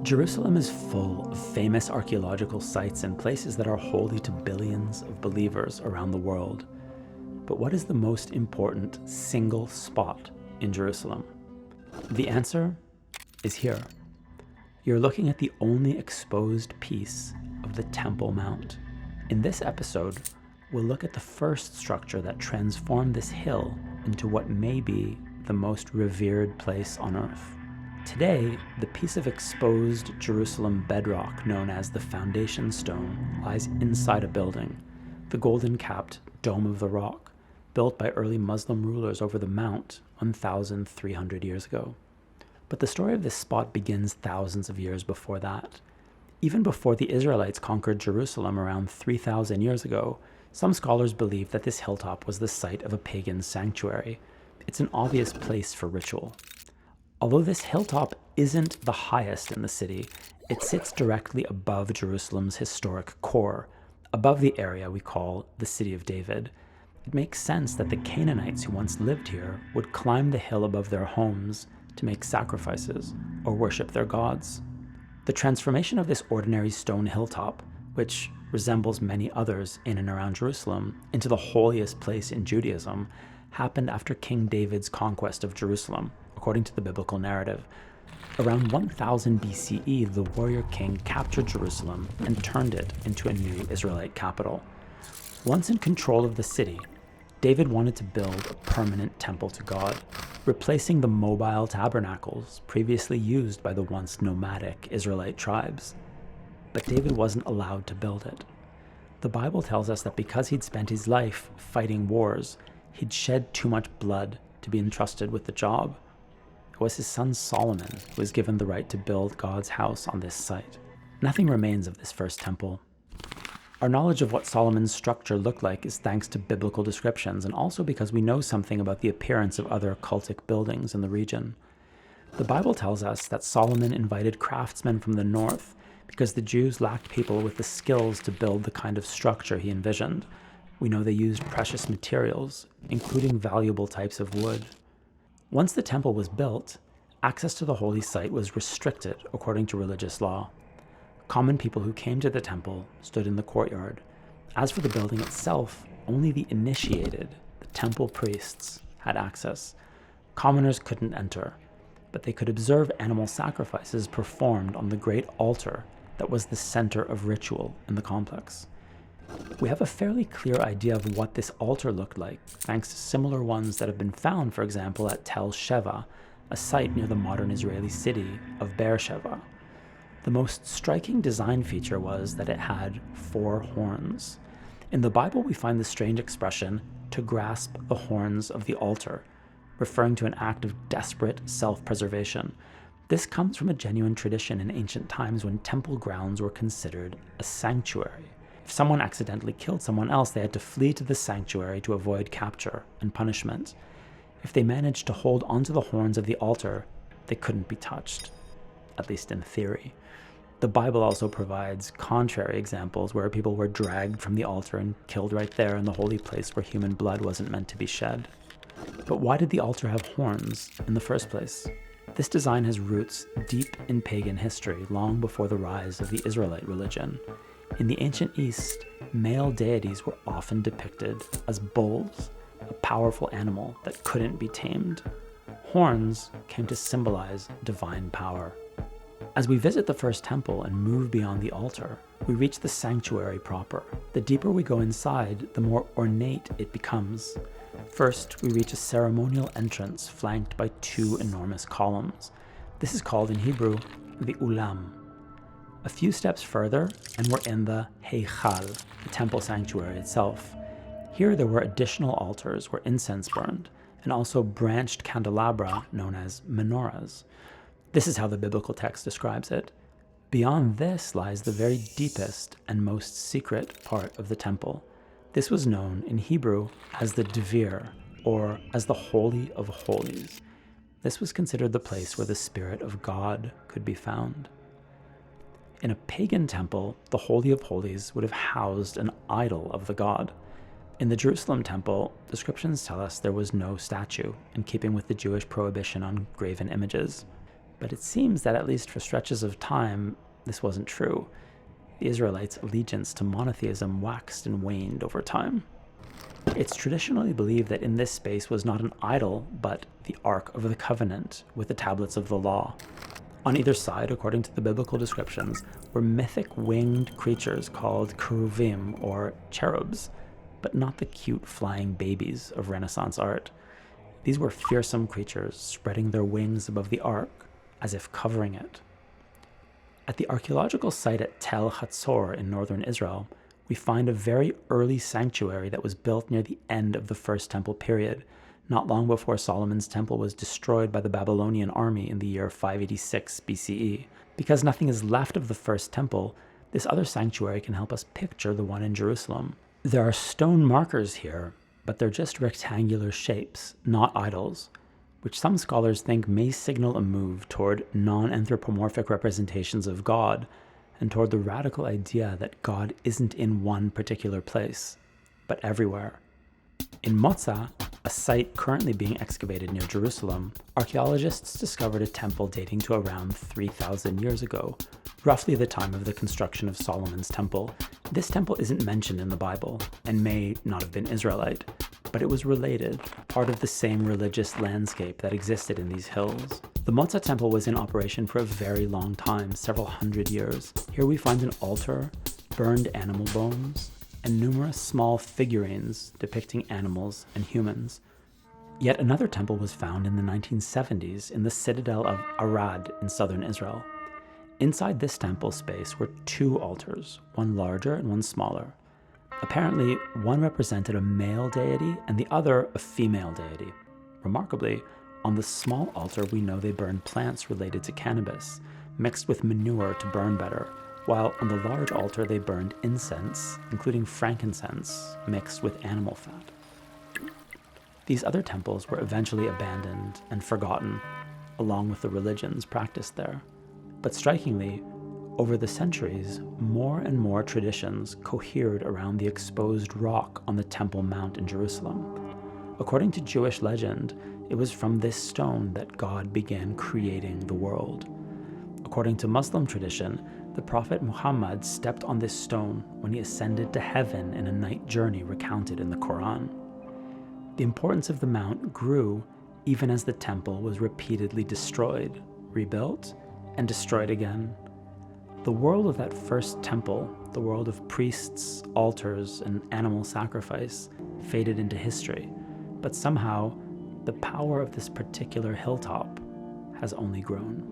Jerusalem is full of famous archaeological sites and places that are holy to billions of believers around the world. But what is the most important single spot in Jerusalem? The answer is here. You're looking at the only exposed piece of the Temple Mount. In this episode, we'll look at the first structure that transformed this hill into what may be the most revered place on earth. Today, the piece of exposed Jerusalem bedrock known as the foundation stone lies inside a building, the golden-capped Dome of the Rock, built by early Muslim rulers over the Mount 1,300 years ago. But the story of this spot begins thousands of years before that. Even before the Israelites conquered Jerusalem around 3,000 years ago, some scholars believe that this hilltop was the site of a pagan sanctuary. It's an obvious place for ritual. Although this hilltop isn't the highest in the city, it sits directly above Jerusalem's historic core, above the area we call the City of David. It makes sense that the Canaanites who once lived here would climb the hill above their homes to make sacrifices or worship their gods. The transformation of this ordinary stone hilltop, which resembles many others in and around Jerusalem, into the holiest place in Judaism, happened after King David's conquest of Jerusalem, according to the biblical narrative. Around 1000 BCE, the warrior king captured Jerusalem and turned it into a new Israelite capital. Once in control of the city, David wanted to build a permanent temple to God, replacing the mobile tabernacles previously used by the once nomadic Israelite tribes. But David wasn't allowed to build it. The Bible tells us that because he'd spent his life fighting wars, he'd shed too much blood to be entrusted with the job. It was his son Solomon who was given the right to build God's house on this site. Nothing remains of this first temple. Our knowledge of what Solomon's structure looked like is thanks to biblical descriptions, and also because we know something about the appearance of other cultic buildings in the region. The Bible tells us that Solomon invited craftsmen from the north because the Jews lacked people with the skills to build the kind of structure he envisioned. We know they used precious materials, including valuable types of wood. Once the temple was built, access to the holy site was restricted according to religious law. Common people who came to the temple stood in the courtyard. As for the building itself, only the initiated, the temple priests, had access. Commoners couldn't enter, but they could observe animal sacrifices performed on the great altar that was the center of ritual in the complex. We have a fairly clear idea of what this altar looked like, thanks to similar ones that have been found, for example, at Tel Sheva, a site near the modern Israeli city of Beersheba. The most striking design feature was that it had 4 horns. In the Bible, we find the strange expression, to grasp the horns of the altar, referring to an act of desperate self-preservation. This comes from a genuine tradition in ancient times when temple grounds were considered a sanctuary. If someone accidentally killed someone else, they had to flee to the sanctuary to avoid capture and punishment. If they managed to hold onto the horns of the altar, they couldn't be touched, at least in theory. The Bible also provides contrary examples where people were dragged from the altar and killed right there in the holy place where human blood wasn't meant to be shed. But why did the altar have horns in the first place? This design has roots deep in pagan history, long before the rise of the Israelite religion. In the ancient East, male deities were often depicted as bulls, a powerful animal that couldn't be tamed. Horns came to symbolize divine power. As we visit the first temple and move beyond the altar, we reach the sanctuary proper. The deeper we go inside, the more ornate it becomes. First, we reach a ceremonial entrance flanked by 2 enormous columns. This is called in Hebrew the ulam. A few steps further, and we're in the heikhal, the temple sanctuary itself. Here there were additional altars where incense burned, and also branched candelabra known as menorahs. This is how the biblical text describes it. Beyond this lies the very deepest and most secret part of the temple. This was known in Hebrew as the Devir, or as the Holy of Holies. This was considered the place where the Spirit of God could be found. In a pagan temple, the Holy of Holies would have housed an idol of the god. In the Jerusalem temple, descriptions tell us there was no statue, in keeping with the Jewish prohibition on graven images. But it seems that at least for stretches of time, this wasn't true. The Israelites' allegiance to monotheism waxed and waned over time. It's traditionally believed that in this space was not an idol, but the Ark of the Covenant with the tablets of the law. On either side, according to the biblical descriptions, were mythic winged creatures called cherubim or cherubs, but not the cute flying babies of Renaissance art. These were fearsome creatures spreading their wings above the Ark as if covering it. At the archaeological site at Tel Hazor in northern Israel, we find a very early sanctuary that was built near the end of the First Temple period, not long before Solomon's temple was destroyed by the Babylonian army in the year 586 BCE. Because nothing is left of the First Temple, this other sanctuary can help us picture the one in Jerusalem. There are stone markers here, but they're just rectangular shapes, not idols, which some scholars think may signal a move toward non-anthropomorphic representations of God, and toward the radical idea that God isn't in one particular place, but everywhere. In Motza, a site currently being excavated near Jerusalem, archaeologists discovered a temple dating to around 3,000 years ago, roughly the time of the construction of Solomon's temple. This temple isn't mentioned in the Bible, and may not have been Israelite, but it was related, part of the same religious landscape that existed in these hills. The Motza temple was in operation for a very long time, several hundred years. Here we find an altar, burned animal bones, and numerous small figurines depicting animals and humans. Yet another temple was found in the 1970s in the citadel of Arad in southern Israel. Inside this temple space were two altars, one larger and one smaller. Apparently, one represented a male deity and the other a female deity. Remarkably, on the small altar we know they burned plants related to cannabis, mixed with manure to burn better, while on the large altar they burned incense, including frankincense, mixed with animal fat. These other temples were eventually abandoned and forgotten, along with the religions practiced there. But strikingly, over the centuries, more and more traditions cohered around the exposed rock on the Temple Mount in Jerusalem. According to Jewish legend, it was from this stone that God began creating the world. According to Muslim tradition, the Prophet Muhammad stepped on this stone when he ascended to heaven in a night journey recounted in the Quran. The importance of the mount grew even as the temple was repeatedly destroyed, rebuilt, and destroyed again. The world of that first temple, the world of priests, altars, and animal sacrifice, faded into history, but somehow the power of this particular hilltop has only grown.